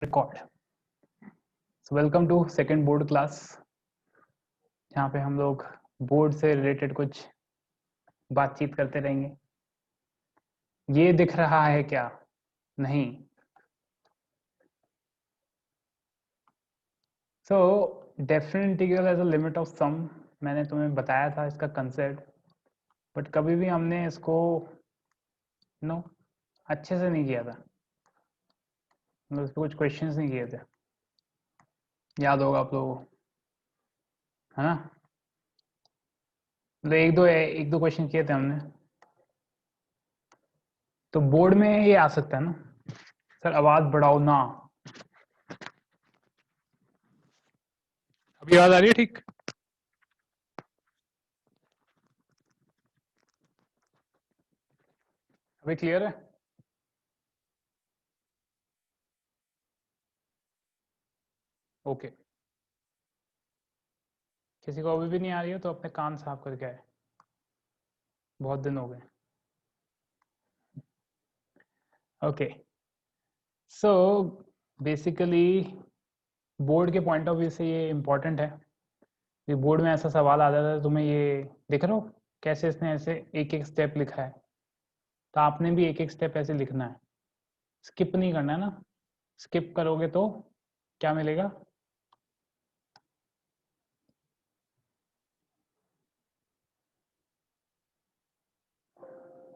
Record. So welcome to second board class, जहाँ पे हम लोग बोर्ड से रिलेटेड कुछ बातचीत करते रहेंगे। ये दिख रहा है क्या? नहीं। So definite integral as a limit of sum, मैंने तुम्हें बताया था इसका कंसेप्ट, बट कभी भी हमने इसको अच्छे से नहीं किया था, मतलब इस पर कुछ क्वेश्चंस नहीं किए थे। याद होगा आप लोगों को, है ना? मतलब एक दो क्वेश्चन किए थे हमने। तो बोर्ड में ये आ सकता है ना सर, आवाज बढ़ाओ ना। अभी आवाज आ रही है ठीक? अभी क्लियर है? ओके। किसी को अभी भी नहीं आ रही है तो अपने कान साफ करके आए, बहुत दिन हो गए। ओके, सो बेसिकली बोर्ड के पॉइंट ऑफ व्यू से ये इम्पोर्टेंट है कि बोर्ड में ऐसा सवाल आ जाता है, तुम्हें ये दिख रहा हो कैसे इसने ऐसे एक एक स्टेप लिखा है, तो आपने भी एक एक स्टेप ऐसे लिखना है, स्किप नहीं करना है ना। स्किप करोगे तो क्या मिलेगा?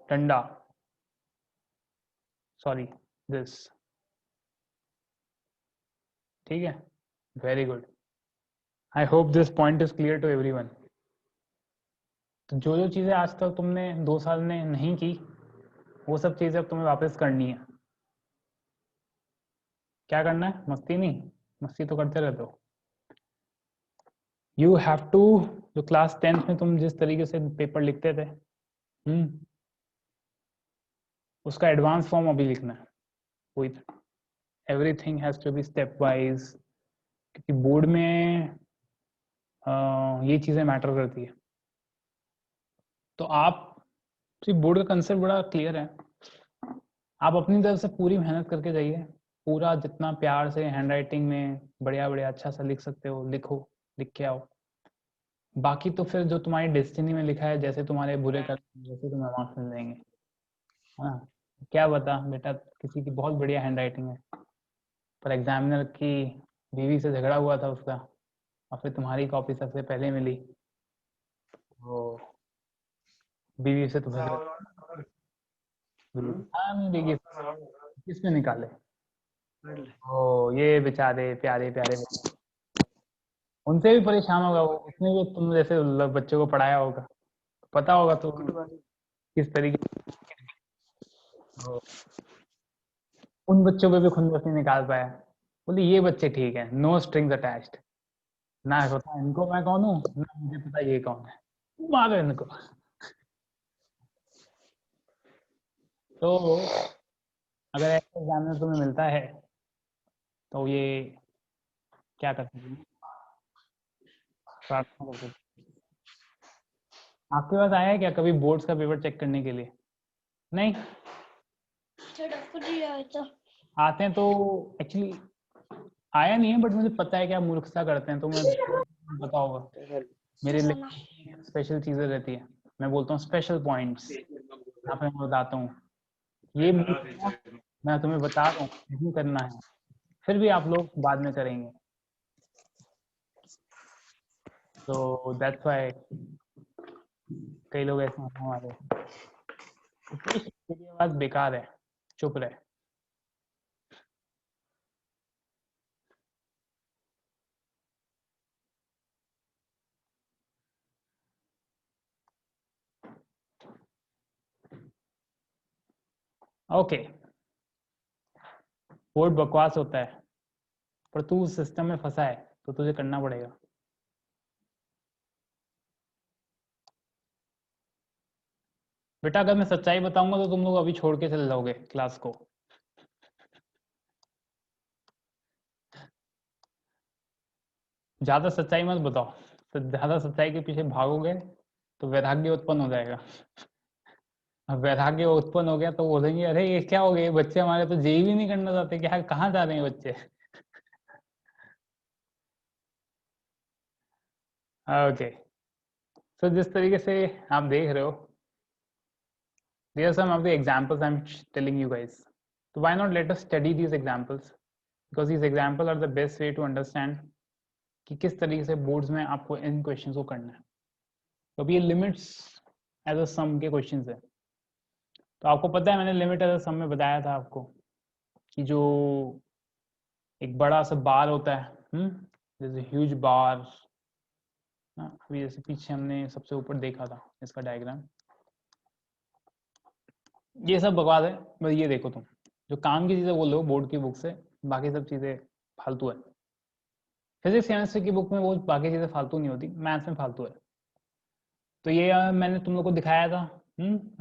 डंडा, सॉरी, दिस। ठीक है, very good. I hope this point is clear to everyone. तो जो जो चीज़ें आज तक तुमने 2 साल में नहीं की, वो सब चीज़ें अब तुम्हें वापस करनी है। क्या करना है? मस्ती नहीं, मस्ती तो करते रहते हो। यू हैव टू, जो क्लास 10th में तुम जिस तरीके से पेपर लिखते थे, उसका एडवांस फॉर्म अभी लिखना है with everything has to be step wise, क्योंकि बोर्ड में ये चीज़ें मैटर करती है। तो आप, बोर्ड का कंसेप्ट बड़ा क्लियर है, आप अपनी तरफ से पूरी मेहनत करके जाइए, पूरा जितना प्यार से हैंड राइटिंग में बढ़िया बढ़िया अच्छा सा लिख सकते हो लिखो, लिख के आओ। बाकी तो फिर जो तुम्हारी डेस्टिनी में लिखा है, जैसे तुम्हारे बुरे कर वैसे तुम्हें मार्क्स मिल जाएंगे, है ना? क्या बता बेटा, किसी की बहुत बढ़िया हैंड राइटिंग है, पर एग्जामिनर की बीवी से झगड़ा हुआ था उसका, और फिर तुम्हारी कॉपी सबसे पहले मिली, वो बीवी से तुम्हें हाँ नहीं देखिए, किस में निकाले? ओ ये बेचारे प्यारे प्यारे बच्चे। उनसे भी परेशान होगा वो, उसने भी तुम जैसे बच्चों को पढ़ाया होगा, पता होगा तो किस तरीके से उन बच्चों पे भी खुंदस नहीं निकाल पाया। बोले ये बच्चे ठीक है, नो स्ट्रिंग्स अटैच्ड, ना पता इनको मैं कौन हूँ, ना मुझे पता ये कौन है, मारो इनको। तो अगर ऐसा एग्जामिनर तुम्हें मिलता है तो ये क्या कर सकते हैं? प्रार्थना कर सकते हैं। आपके पास आया है क्या कभी बोर्ड्स का पेपर चेक करने के लिए? नहीं आते हैं तो एक्चुअली आया नहीं है, बट मुझे पता है कि आप मूर्खता करते हैं, तो मैं पता होगा मेरे लिए स्पेशल चीजें रहती है, मैं बोलता हूँ स्पेशल पॉइंट्स, यहाँ पे मैं बताता हूँ ये मूर्खता मैं तुम्हें बता रहा हूँ नहीं करना है, फिर भी आप लोग बाद में करेंगे, तो दैट्स व्हाई कई लोग ऐसे हैं हमारे। तेरी आवाज बेकार है, चुप रहे। ओके, बोर्ड बकवास होता है, पर तू उस सिस्टम में फंसा है तो तुझे करना पड़ेगा। बेटा अगर मैं सच्चाई बताऊंगा तो तुम लोग अभी छोड़ के चले जाओगे क्लास को। ज्यादा सच्चाई मत बताओ, तो ज्यादा सच्चाई के पीछे भागोगे तो वैराग्य उत्पन्न हो जाएगा। अब वैराग्य उत्पन्न हो गया तो बोलेंगे अरे ये क्या हो गया, ये बच्चे हमारे तो जेई भी नहीं करना चाहते, क्या कहाँ जा रहे हैं बच्चे, ओके, सो जिस तरीके से आप देख रहे हो, these are some of the examples I'm telling you guys. So why not let us study these examples, because these examples are the best way to understand कि किस तरीके से बोर्ड्स में आपको इन क्वेश्चंस को करना है. तो अभी ये लिमिट्स एज अ सम के क्वेश्चंस है. तो आपको पता है मैंने लिमिट एज अ सम में बताया था आपको कि जो एक बड़ा सा बार होता है, जैसे ह्यूज बार ना, अभी जैसे पीछे हमने सबसे ऊपर देखा था इसका डायग्राम. ये सब बकवास है, बस ये देखो तुम जो काम की चीज़ें बोल लो बोर्ड की बुक से, बाकी सब चीज़ें फालतू है. फिजिक्स केमिस्ट्री की बुक में वो बाकी चीज़ें फालतू नहीं होती, मैथ्स में फालतू है. तो ये मैंने तुम लोग को दिखाया था.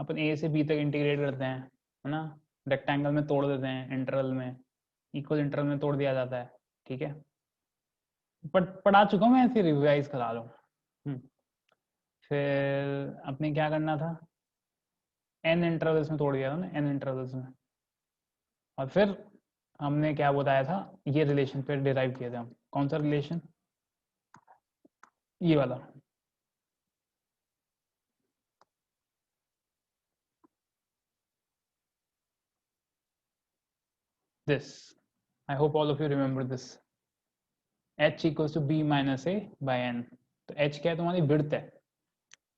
अपन ए से बी तक इंटीग्रेट करते हैं, है ना, रेक्टेंगल में तोड़ देते हैं, इंटरवल में, इक्वल इंटरवल में तोड़ दिया जाता है. ठीक है, बट पढ़ा चुका हूँ मैं, ऐसे रिवाइज करा लो. फिर अपने क्या करना था, एन इंटरवल्स में तोड़ दिया था ना, एन इंटरवल्स में. और फिर हमने क्या बताया था, ये रिलेशन फिर डिराइव किए थे हम. कौन सा रिलेशन, ये वाला. this, I hope all of you remember this. h equals to b minus a by n. तो h क्या है, तुम्हारी विड्थ है.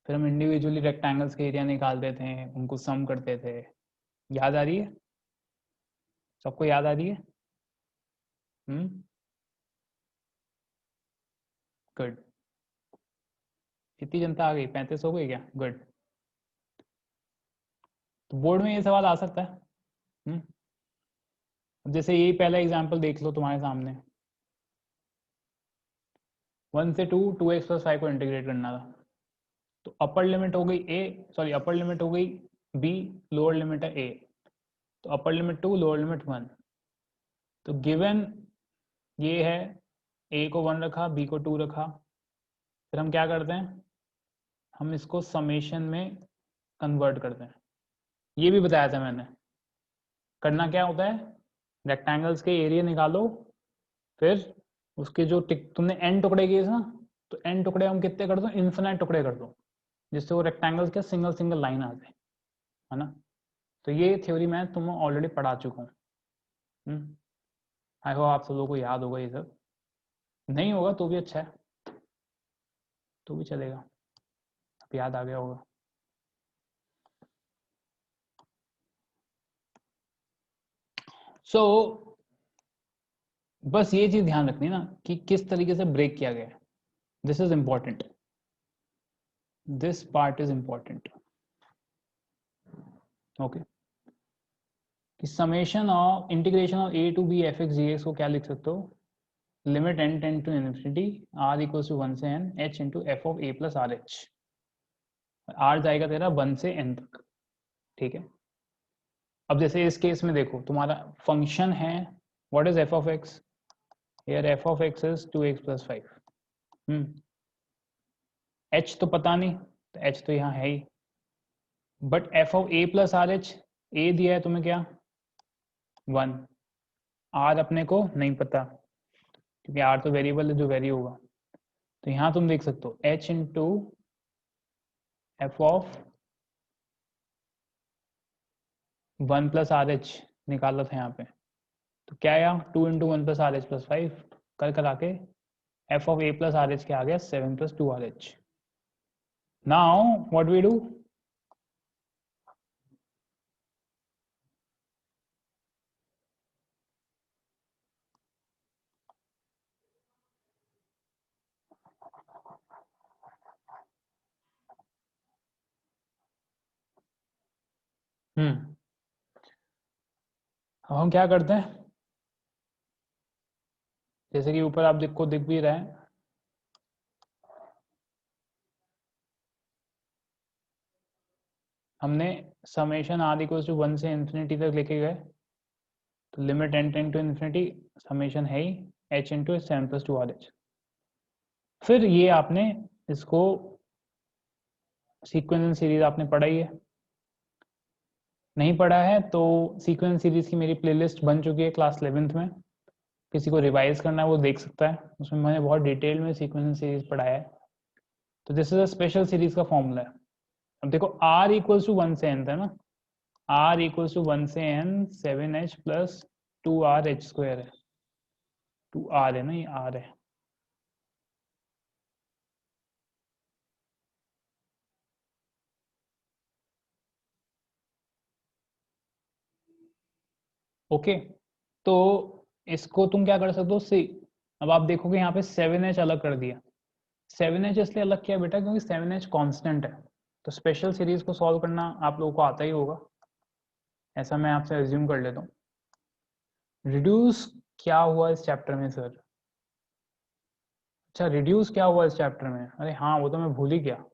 फिर हम इंडिविजुअली रेक्टेंगल्स के एरिया निकालते थे, उनको सम करते थे. याद आ रही है सबको, याद आ रही है? गुड. कितनी जनता आ गई, 35 हो गई क्या? गुड. तो बोर्ड में ये सवाल आ सकता है. जैसे ये पहला एग्जांपल देख लो तुम्हारे सामने, 1 से 2x प्लस 5 को इंटीग्रेट करना था. तो अपर लिमिट हो गई a, सॉरी अपर लिमिट हो गई b, लोअर लिमिट है a. तो अपर लिमिट 2, लोअर लिमिट 1. तो गिवन ये है, a को 1 रखा, b को 2 रखा. फिर हम क्या करते हैं, हम इसको समेशन में कन्वर्ट करते हैं. ये भी बताया था मैंने. करना क्या होता है, रेक्टेंगल्स के एरिया निकालो, फिर उसके जो तुमने n टुकड़े किए ना, तो n टुकड़े हम कितने कर दो, इन्फिनाइट टुकड़े कर दो, जिससे वो रेक्टेंगल्स के सिंगल सिंगल लाइन आ जाए, है ना. तो ये थ्योरी मैं तुम्हें ऑलरेडी पढ़ा चुका हूँ. आई होप आप सब लोगों को याद होगा. ये सब नहीं होगा तो भी अच्छा है, तो भी चलेगा, अब याद आ गया होगा. सो बस ये चीज ध्यान रखनी ना कि किस तरीके से ब्रेक किया गया है. This is important, this part is important. Okay, कि summation of integration of a to b fx dx को क्या लिख सकते हो, limit n tend to infinity r equals to 1 से n h into F of a plus R H. r जाएगा तेरा 1 से n तक. ठीक है, अब जैसे इस केस में देखो, तुम्हारा फंक्शन है, what is f of x, here f of x is 2x plus 5. h तो पता नहीं, तो h तो यहाँ है ही. But f of a plus R H, a दिया है तुम्हें क्या, 1. r अपने को नहीं पता, क्योंकि r तो वेरिएबल है जो वेरी होगा. तो यहाँ तुम देख सकते हो h into F of 1 plus R H निकाला था यहाँ पे. तो क्या आया, 2 into 1 plus R H plus 5 कर कर आके F of A plus R H के आ गया 7 plus 2 R H. Now what we do, अब हम क्या करते हैं, जैसे कि ऊपर आप को दिख भी रहा है, हमने समेशन आर इक्वल्स टू 1 से इन्फिनिटी तक लेके गए. तो limit n tend to infinity, summation है ही h into 7 plus 2 R H. फिर ये आपने इसको सीक्वेंस सीरीज आपने पढ़ाई है, नहीं पढ़ा है तो सीक्वेंस सीरीज की मेरी प्लेलिस्ट बन चुकी है क्लास 11th में. किसी को रिवाइज करना है वो देख सकता है, उसमें मैंने बहुत डिटेल में सीक्वेंस सीरीज पढ़ाया है. तो this is a special series का फॉर्मूला है। अब देखो r इक्वल्स टू 1 से n था ना, r इक्वल्स टू 1 से n 7h प्लस 2rh² है, 2r है ना, ये r है। ओके, तो इसको तुम क्या कर सकते हो, सी, अब आप देखोगे यहाँ पे 7h अलग कर दिया। 7h इसलिए अलग किया बेटा क्योंकि 7h कांस्टेंट है, तो स्पेशल सीरीज को सॉल्व करना आप लोगों को आता ही होगा, ऐसा मैं आपसे एज्यूम कर लेता हूँ। रिड्यूस क्या हुआ इस चैप्टर में सर? अच्छा, रिड्यूस क्या हुआ इस चैप्टर में? अरे हाँ, वो तो मैं भूल ही गया।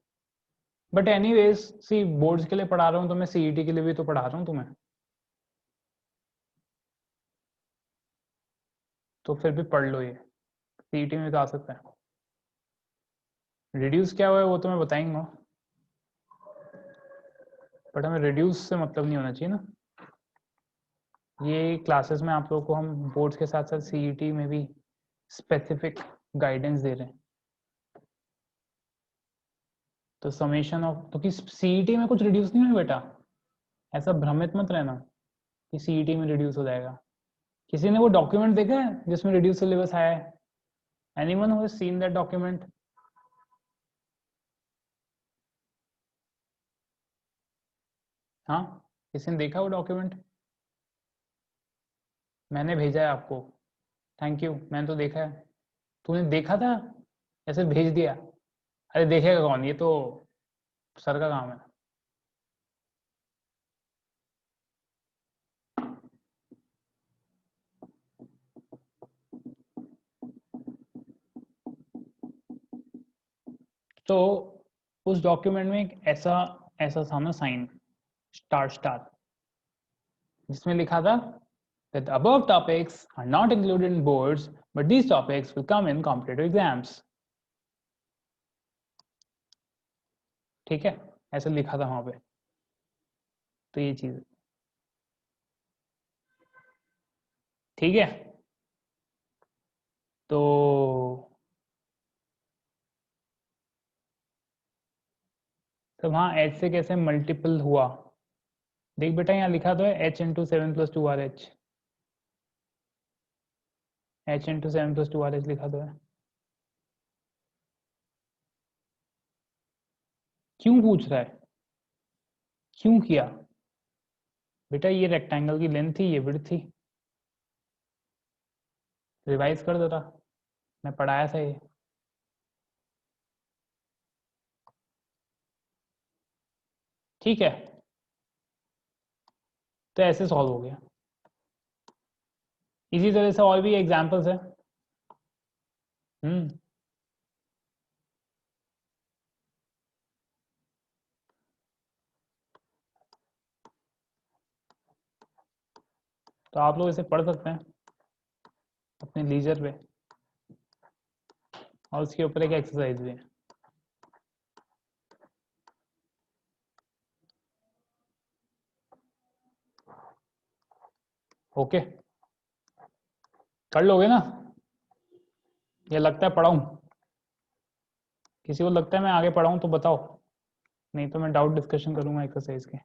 बट एनीवेज सी, बोर्ड्स के लिए पढ़ा रहा हूँ तो मैं सीईटी के लिए भी तो पढ़ा रहा हूँ तुम्हें, तो फिर भी पढ़ लो, ये सीईटी में तो आ सकता है। रिड्यूस क्या हुआ है वो तो मैं बताएंगा, बट हमें रिड्यूस से मतलब नहीं होना चाहिए ना। ये क्लासेस में आप लोगों को हम बोर्ड्स के साथ साथ सीईटी में भी स्पेसिफिक गाइडेंस दे रहे हैं। तो समेशन ऑफ, तो कि सीईटी में कुछ रिड्यूस नहीं हुआ बेटा, ऐसा भ्रमित मत रहना कि सीईटी में रिड्यूस हो जाएगा। किसी ने वो डॉक्यूमेंट देखा है जिसमें रिड्यूस सिलेबस आया है? Anyone who has seen that document? हाँ, किसी ने देखा वो डॉक्यूमेंट? मैंने भेजा है आपको, थैंक यू, मैंने तो देखा है। तूने देखा था, ऐसे भेज दिया? अरे देखेगा कौन, ये तो सर का काम है। तो उस डॉक्यूमेंट में एक ऐसा ऐसा था ना साइन, स्टार स्टार, जिसमें लिखा था that the above topics are not included in boards but these topics will come in competitive exams। ठीक है, ऐसा लिखा था वहां पे, तो ये चीज ठीक है। तो वहां एच से कैसे मल्टीपल हुआ, देख बेटा यहाँ लिखा तो है h into 7 plus 2rh, h into 7 plus 2rh लिखा तो है। क्यों पूछ रहा है, क्यों किया बेटा? ये रेक्टेंगल की लेंथ थी, ये विड्थ थी। रिवाइज कर देता, मैं पढ़ाया था ये। ठीक है, तो ऐसे सॉल्व हो गया। इसी तरह से और भी एग्जांपल्स है। हम्म, तो आप लोग इसे पढ़ सकते हैं अपने लीजर पे, और उसके ऊपर एक एक्सरसाइज भी है। ओके, कर लोगे ना? ये लगता है पढ़ाऊं? किसी को लगता है मैं आगे पढ़ाऊं तो बताओ, नहीं तो मैं डाउट डिस्कशन करूंगा एक्सरसाइज के।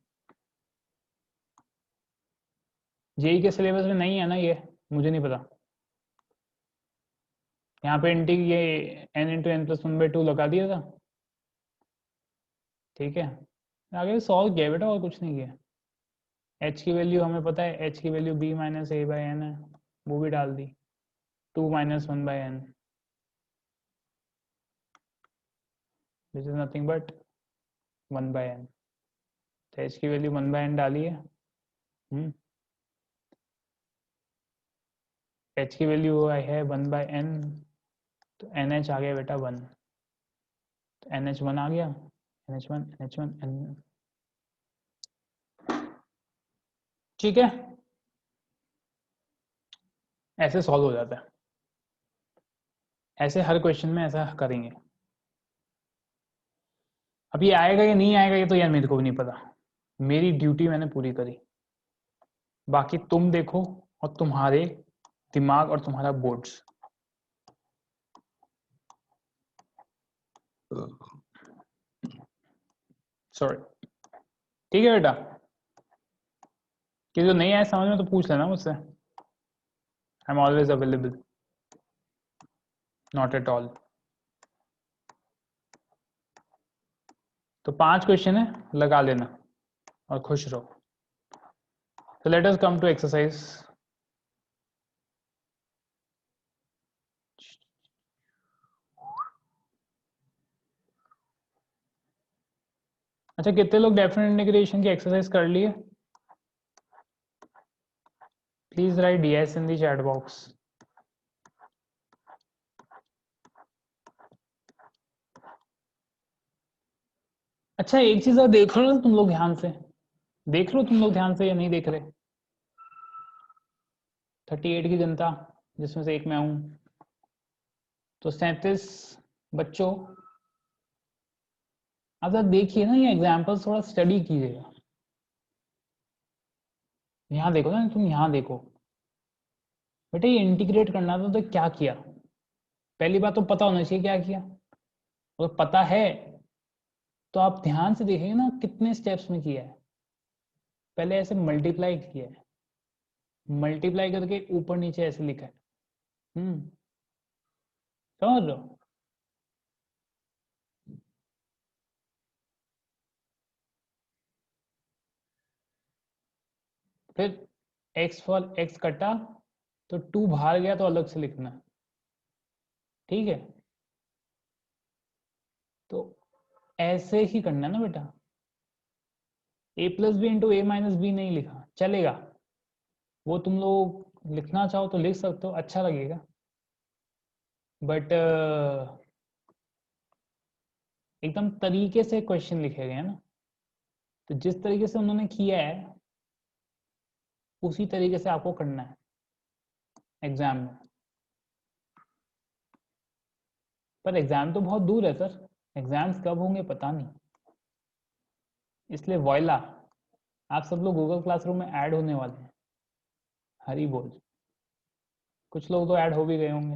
जेई के सिलेबस में नहीं है ना ये, मुझे नहीं पता। यहाँ पे इंटी ये n इंटू एन प्लस 1/2 लगा दिया था, ठीक है, आगे सॉल्व किया बेटा और कुछ नहीं किया। h की वैल्यू हमें पता है, h की value b minus A by N है, वो भी डाल दी, 2 minus 1/n, which is nothing but 1/n। तो h की वैल्यू 1/n डाली है। h की वैल्यू आई है 1/n, तो NH आ गया बेटा 1, तो NH1 आ गया, NH1 ठीक है, ऐसे सॉल्व हो जाता है। ऐसे हर क्वेश्चन में ऐसा करेंगे। अब ये आएगा या नहीं आएगा ये तो यार मेरे को भी नहीं पता, मेरी ड्यूटी मैंने पूरी करी, बाकी तुम देखो और तुम्हारे दिमाग और तुम्हारा बोर्ड्स। सॉरी, ठीक है बेटा, कि जो नहीं आया समझ में तो पूछ लेना मुझसे, I am always available, not at all. तो 5 क्वेश्चन है, लगा लेना और खुश रहो। So let us come to exercise. अच्छा, कितने लोग डेफिनेट इंटीग्रेशन की एक्सरसाइज कर लिए? Please right yes in the chat box. अच्छा, एक चीज और देख लो ना तुम लोग ध्यान से, देख लो तुम लोग ध्यान से या नहीं देख रहे? 38 की जनता, जिसमें से एक मैं हूं, तो 37 बच्चों, अब जरा देखिए ना, ये एग्जाम्पल्स थोड़ा स्टडी कीजिएगा। यहाँ देखो ना, तुम यहाँ देखो बेटा, ये इंटीग्रेट करना था तो क्या किया? पहली बात तो पता होना चाहिए क्या किया, अगर पता है तो आप ध्यान से देखेंगे ना कितने स्टेप्स में किया है। पहले ऐसे मल्टीप्लाई किया है, मल्टीप्लाई करके ऊपर नीचे ऐसे लिखा है। समझ लो। फिर x फॉर x कटा तो 2 बाहर गया तो अलग से लिखना, ठीक है? तो ऐसे ही करना ना बेटा, a plus B into A minus B नहीं लिखा चलेगा, वो तुम लोग लिखना चाहो तो लिख सकते हो, अच्छा लगेगा, बट एकदम तरीके से क्वेश्चन लिखे गए हैं ना, तो जिस तरीके से उन्होंने किया है उसी तरीके से आपको करना है एग्जाम में। पर एग्जाम तो बहुत दूर है सर, एग्जाम्स कब होंगे पता नहीं, इसलिए वॉइला, आप सब लोग गूगल क्लासरूम में ऐड होने वाले हैं, हरी बोल। कुछ लोग तो ऐड हो भी गए होंगे।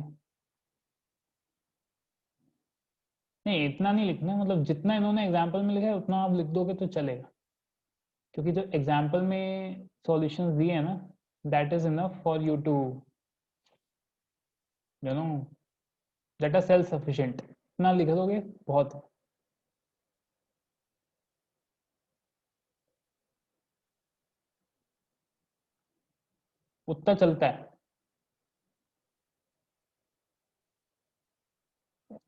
नहीं, इतना नहीं लिखना, मतलब जितना इन्होंने एग्जाम्पल में लिखा है उतना आप लिख दोगे तो चलेगा, क्योंकि जो एग्जाम्पल में सॉल्यूशंस दिए हैं ना, that is enough for you to you know, that are self sufficient, इतना लिख दोगे बहुत है। उतना चलता है।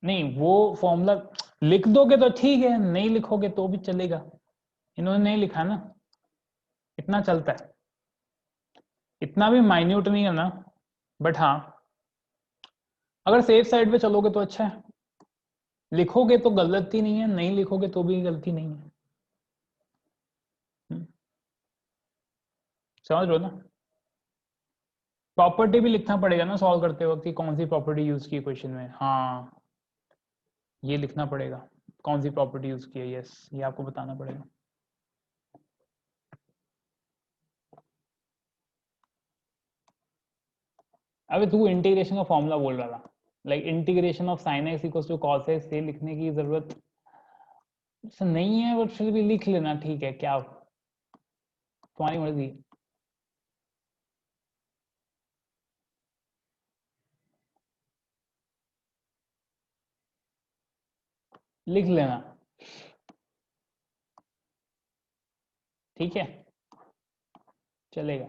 नहीं, वो फॉर्मूला लिख दोगे तो ठीक है, नहीं लिखोगे तो भी चलेगा, इन्होंने नहीं लिखा ना, इतना चलता है, इतना भी माइन्यूट नहीं है ना, बट हाँ, अगर सेफ साइड पे चलोगे तो अच्छा है, लिखोगे तो गलती नहीं है, नहीं लिखोगे तो भी गलती नहीं है। समझ लो ना, प्रॉपर्टी भी लिखना पड़ेगा ना सॉल्व करते वक्त कि कौन सी प्रॉपर्टी यूज की क्वेश्चन में, हाँ ये लिखना पड़ेगा, कौन सी प्रॉपर्टी यूज की है, यस ये आपको बताना पड़ेगा। अबे तू इंटीग्रेशन का फॉर्मूला बोल रहा था, like integration of sine x equals to cos x, से लिखने की जरूरत नहीं है, बट फिर भी लिख लेना, ठीक है, क्या तुम्हारी मर्जी, लिख लेना, ठीक है, चलेगा।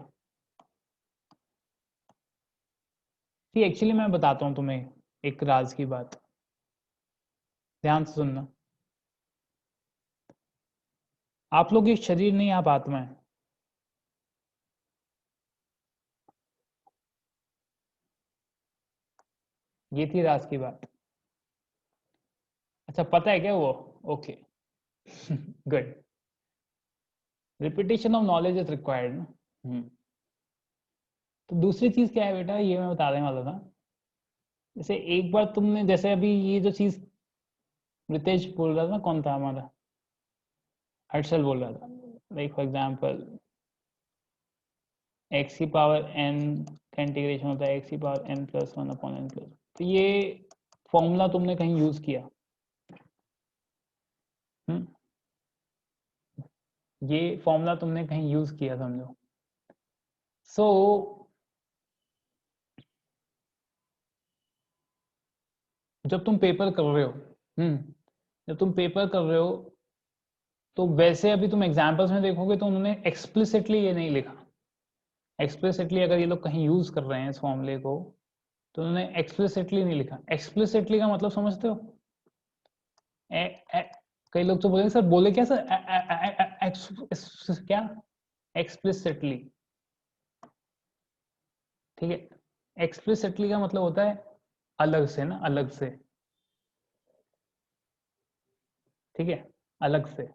ठीक, एक्चुअली मैं बताता हूँ तुम्हें एक राज की बात, ध्यान से सुनना। आप लोग एक शरीर नहीं, आप आत्मा है। ये थी राज की बात। अच्छा, पता है क्या वो? Okay, good, repetition of knowledge is required ना। तो दूसरी चीज क्या है बेटा, ये मैं बताने वाला था, जैसे एक बार तुमने, जैसे अभी ये जो चीज रितेश बोल रहा था, कौन था हमारा, हर्षल बोल रहा था, लाइक फॉर एग्जाम्पल एक्स की पावर एन का इंटीग्रेशन होता है एक्स की power n plus one upon n plus, तो ये फॉर्मूला तुमने कहीं यूज किया? ये फॉर्मूला तुमने कहीं यूज किया समझो। सो जब तुम पेपर कर रहे हो, जब तुम पेपर कर रहे हो, तो वैसे अभी तुम एग्जाम्पल्स में देखोगे तो उन्होंने एक्सप्लिसिटली ये नहीं लिखा। एक्सप्लिसिटली अगर ये लोग कहीं यूज कर रहे हैं इस फॉर्मूले को, तो उन्होंने एक्सप्लिसिटली नहीं लिखा। एक्सप्लिसिटली का मतलब समझते हो? ए, ए, कई लोग तो बोलेंगे सर, बोले क्या सर, क्या एक्सप्लिसिटली, ठीक है। एक्सप्लिसिटली का मतलब होता है अलग से ना, अलग से, ठीक है, अलग से।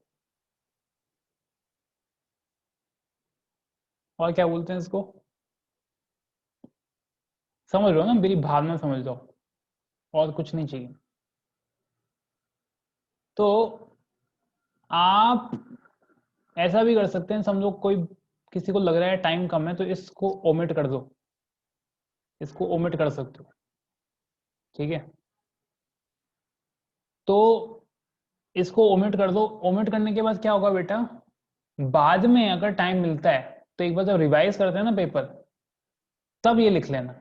और क्या बोलते हैं इसको, समझ रहे हो ना, मेरी भावना समझ लो, और कुछ नहीं चाहिए। तो आप ऐसा भी कर सकते हैं, समझो कोई, किसी को लग रहा है टाइम कम है, तो इसको ओमिट कर दो, इसको ओमिट कर सकते हो, ठीक है। तो इसको ओमिट कर दो। ओमिट करने के बाद क्या होगा बेटा, बाद में अगर टाइम मिलता है तो एक बार जब रिवाइज करते हैं ना पेपर, तब ये लिख लेना,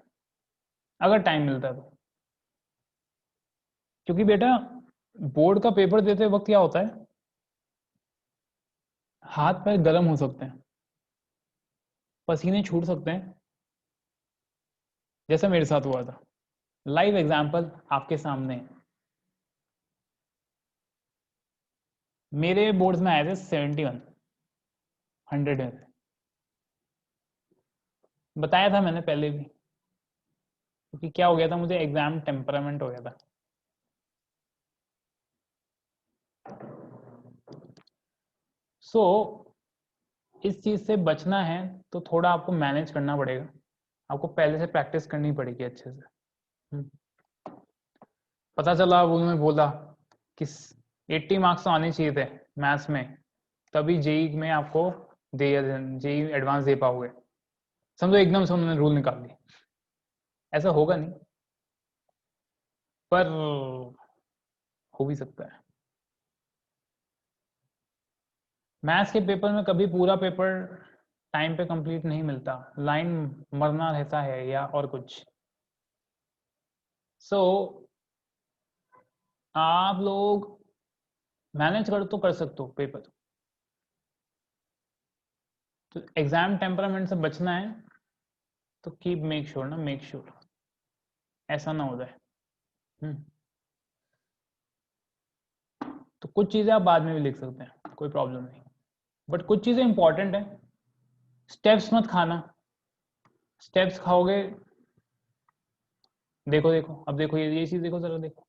अगर टाइम मिलता है तो। क्योंकि बेटा बोर्ड का पेपर देते वक्त क्या होता है, हाथ पैर गर्म हो सकते हैं, पसीने छूट सकते हैं, जैसे मेरे साथ हुआ था। लाइव एग्जाम्पल आपके सामने है। मेरे बोर्ड्स में आए थे 71, 100 में से। बताया था मैंने पहले भी, क्योंकि क्या हो गया था, मुझे एग्जाम टेम्परामेंट हो गया था। सो इस चीज से बचना है तो थोड़ा आपको मैनेज करना पड़ेगा, आपको पहले से प्रैक्टिस करनी पड़ेगी अच्छे से। हम्म। पता चला अब उन्होंने बोला कि 80 मार्क्स तो आने चाहिए थे मैथ्स में, तभी जेई में आपको दे, जेई एडवांस दे पाओगे। समझो एकदम से उन्होंने रूल निकाल दी, ऐसा होगा नहीं, पर हो भी सकता है। मैथ्स के पेपर में कभी पूरा पेपर टाइम पे कंप्लीट नहीं मिलता, लाइन मरना रहता है या और कुछ। सो आप लोग मैनेज कर तो कर सकते हो पेपर, तो एग्जाम टेम्परामेंट से बचना है तो कीप मेक श्योर ना, मेक श्योर ऐसा ना हो जाए। हम्म। तो कुछ चीजें आप बाद में भी लिख सकते हैं, कोई प्रॉब्लम नहीं, बट कुछ चीजें इंपॉर्टेंट है। स्टेप्स मत खाना, स्टेप्स खाओगे, देखो देखो अब देखो, ये चीज देखो जरा, देखो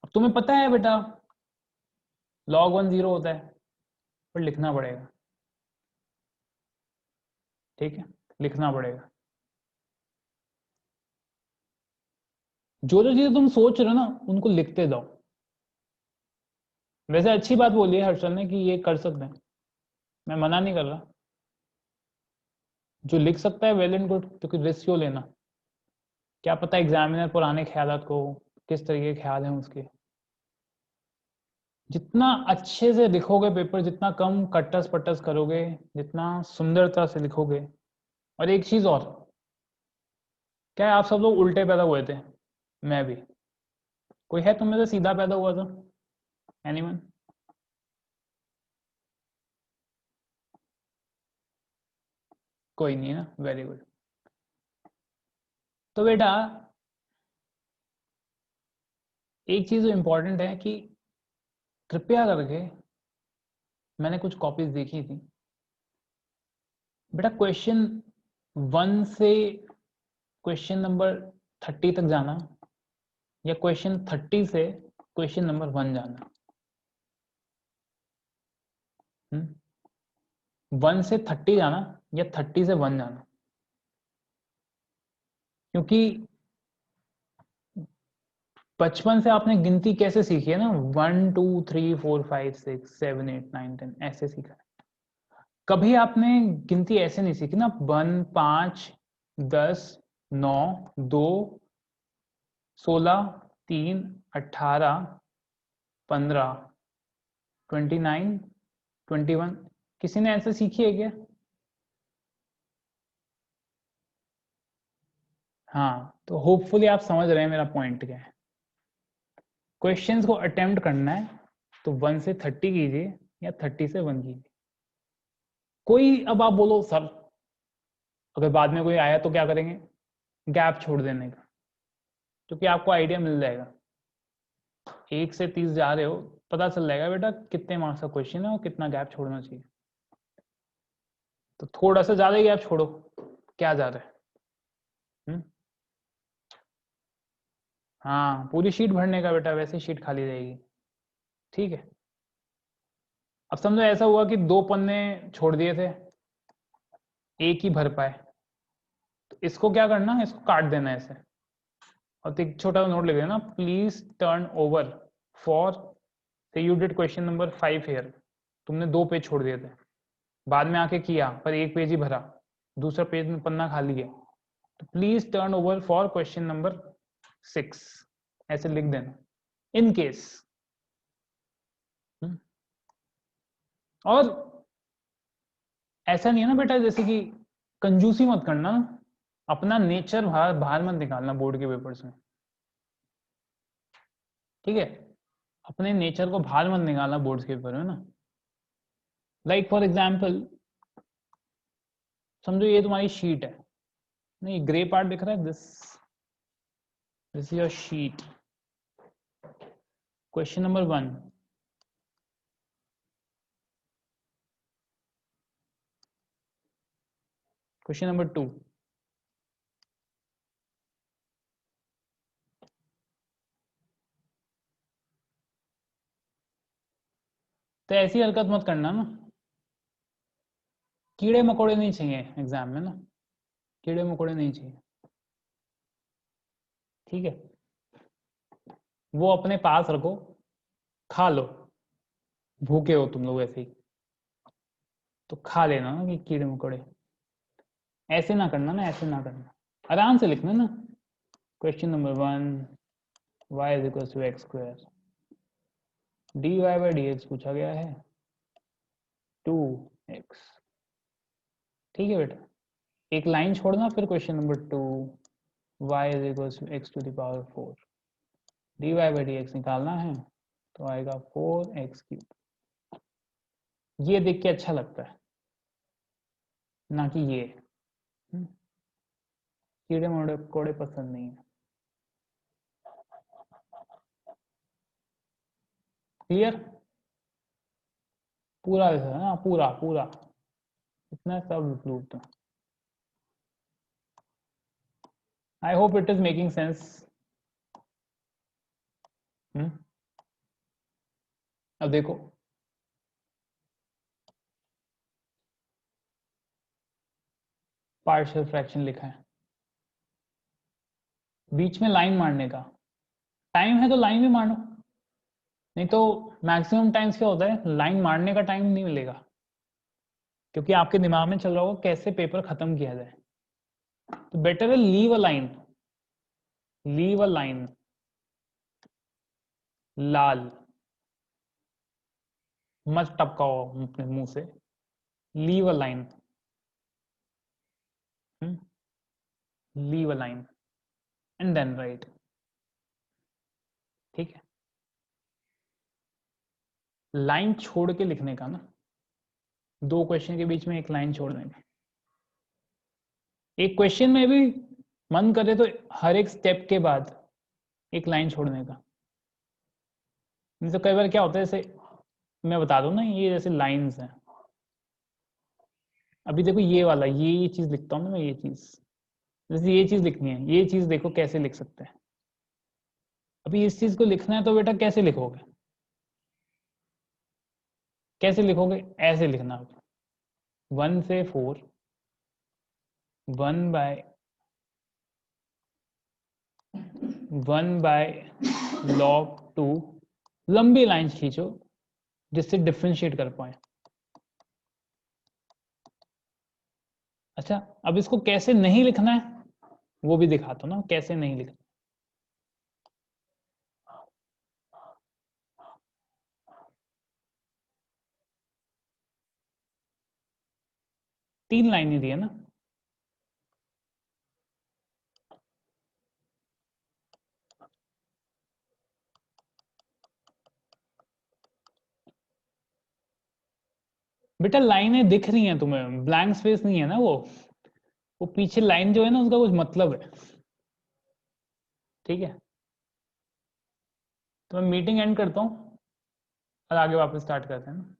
अब तुम्हें पता है बेटा log 1 0 होता है, पर लिखना पड़ेगा, ठीक है, लिखना पड़ेगा। जो जो चीजें तुम सोच रहे हो ना, उनको लिखते जाओ। वैसे अच्छी बात बोली है हर्षल ने कि ये कर सकते हैं, मैं मना नहीं कर रहा। जो लिख सकता है वेल एंड गुड, क्योंकि रिस्क क्यों लेना, क्या पता एग्जामिनर पुराने ख्यालात को, किस तरीके के ख्याल हैं उसके। जितना अच्छे से लिखोगे पेपर, जितना कम कट्टस पट्टस करोगे, जितना सुंदरता से लिखोगे। और एक चीज और, क्या है, आप सब लोग उल्टे पैदा हुए थे, मैं भी। कोई है तुम में से सीधा पैदा हुआ था? एनीवन? कोई नहीं है ना, वेरी गुड। तो बेटा एक चीज इंपॉर्टेंट है कि कृपया करके, मैंने कुछ कॉपीज देखी थी बेटा, क्वेश्चन 1 से क्वेश्चन नंबर 30 तक जाना, या क्वेश्चन 30 से क्वेश्चन नंबर 1 जाना। 1 से 30 जाना या 30 से 1 जाना, क्योंकि बचपन से आपने गिनती कैसे सीखी है ना, 1 2 3 4 5 6 7 8 9 10 ऐसे सीखा है। कभी आपने गिनती ऐसे नहीं सीखी ना, 1 5 10 9 2 16 3 18 15 29 21। किसी ने ऐसे सीखी है क्या? हाँ, तो होपफुली आप समझ रहे हैं मेरा पॉइंट क्या है। क्वेश्चंस को अटेम्प्ट करना है तो 1 से 30 कीजिए या 30 से 1 कीजिए। कोई, अब आप बोलो सर अगर बाद में कोई आया तो क्या करेंगे? गैप छोड़ देने का, क्योंकि आपको आइडिया मिल जाएगा। 1 से 30 जा रहे हो, पता चल जाएगा बेटा कितने मार्क्स का क्वेश्चन है और कितना गैप छोड़ना चाहिए। तो थोड़ा सा ज्यादा ही गैप छोड़ो, क्या जा रहा है? हाँ, पूरी शीट भरने का बेटा, वैसे शीट खाली रहेगी। ठीक है, अब समझो ऐसा हुआ कि 2 पन्ने छोड़ दिए थे, एक ही भर पाए, तो इसको क्या करना, इसको काट देना ऐसे और एक छोटा नोट लिख देना, प्लीज टर्न ओवर फॉर, से you did question number 5 here. तुमने 2 पेज छोड़ दिए थे, बाद में आके किया पर 1 पेज ही भरा, दूसरा पेज में पन्ना खाली है, तो please turn over for question number 6, ऐसे लिख देना इन केस। और ऐसा नहीं है ना बेटा, जैसे कि कंजूसी मत करना, अपना नेचर बाहर बाहर मत निकालना बोर्ड के पेपर्स में। ठीक है, अपने नेचर को बाहर मत निकालना बोर्ड के पेपर में ना। लाइक फॉर एग्जाम्पल, समझो ये तुम्हारी शीट है, नहीं ग्रे पार्ट दिख रहा है, this is your sheet. Question number 1, question number 2, तो ऐसी हरकत मत करना ना, कीड़े मकोड़े नहीं चाहिए एग्जाम में ना, कीड़े मकोड़े नहीं चाहिए। ठीक है, वो अपने पास रखो, खा लो, भूखे हो तुम लोग ऐसे ही, तो खा लेना ना कि कीड़े मकोड़े। ऐसे ना करना ना, ऐसे ना करना, आराम से लिखना ना। Question number 1, y is equal to x square, dy by dx पूछा गया है 2x। ठीक है बेटा, एक लाइन छोड़ना, फिर question number 2, y is equal to x to the power 4, dy by dx निकालना है तो आएगा 4x क्यूब। ये देख के अच्छा लगता है ना कि ये, कीड़े मकोड़े पसंद नहीं है। क्लियर? पूरा है ना, पूरा पूरा इतना सब इंक्लूड था। I hope it is making sense. अब देखो, पार्शियल फ्रैक्शन लिखा है, बीच में लाइन मारने का टाइम है तो लाइन में मारो, नहीं तो मैक्सिमम टाइम्स क्या होता है, लाइन मारने का टाइम नहीं मिलेगा, क्योंकि आपके दिमाग में चल रहा होगा कैसे पेपर खत्म किया जाए। तो बेटर है leave a line, leave a line, लाल मत टपकाओ अपने मुंह से, leave a line, leave a line and then write. ठीक है, लाइन छोड़ के लिखने का ना, 2 क्वेश्चन के बीच में एक लाइन छोड़ने का। एक क्वेश्चन में भी मन करे तो हर एक स्टेप के बाद एक लाइन छोड़ने का। नहीं तो कई बार क्या होता है, जैसे मैं बता दूं ना, ये जैसे लाइंस हैं, अभी देखो ये वाला, ये चीज लिखता हूँ ना मैं, ये चीज, जैसे ये चीज लिखनी है, ये चीज देखो कैसे लिख सकते हैं। अभी इस चीज को लिखना है तो बेटा कैसे लिखोगे, कैसे लिखोगे, ऐसे लिखना। 1 से 4, 1/log 2, लंबी लाइन खींचो जिससे डिफ्रेंशिएट कर पाए। अच्छा, अब इसको कैसे नहीं लिखना है वो भी दिखाता हूँ ना, कैसे नहीं लिखना। 3 लाइनें दी है ना। बेटा लाइनें दिख रही हैं तुम्हें, ब्लैंक स्पेस नहीं है ना वो पीछे लाइन जो है ना उसका कुछ मतलब है। ठीक है, तो मैं मीटिंग एंड करता हूँ और आगे वापस स्टार्ट करते हैं ना।